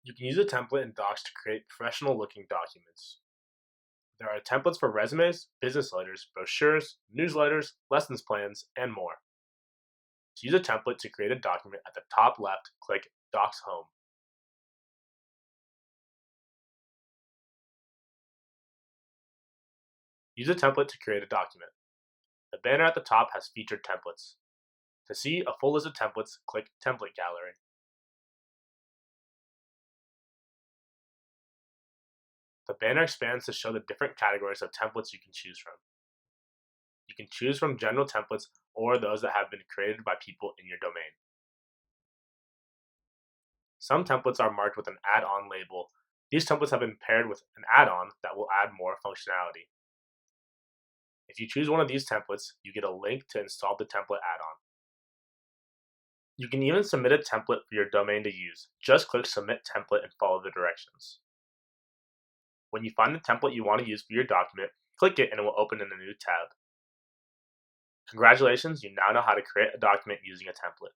You can use a template in Docs to create professional-looking documents. There are templates for resumes, business letters, brochures, newsletters, lessons plans, and more. To use a template to create a document, at the top left, click Docs Home. Use a template to create a document. The banner at the top has featured templates. To see a full list of templates, click Template Gallery. The banner expands to show the different categories of templates you can choose from. You can choose from general templates or those that have been created by people in your domain. Some templates are marked with an add-on label. These templates have been paired with an add-on that will add more functionality. If you choose one of these templates, you get a link to install the template add-on. You can even submit a template for your domain to use. Just click Submit Template and follow the directions. When you find the template you want to use for your document, click it and it will open in a new tab. Congratulations, you now know how to create a document using a template.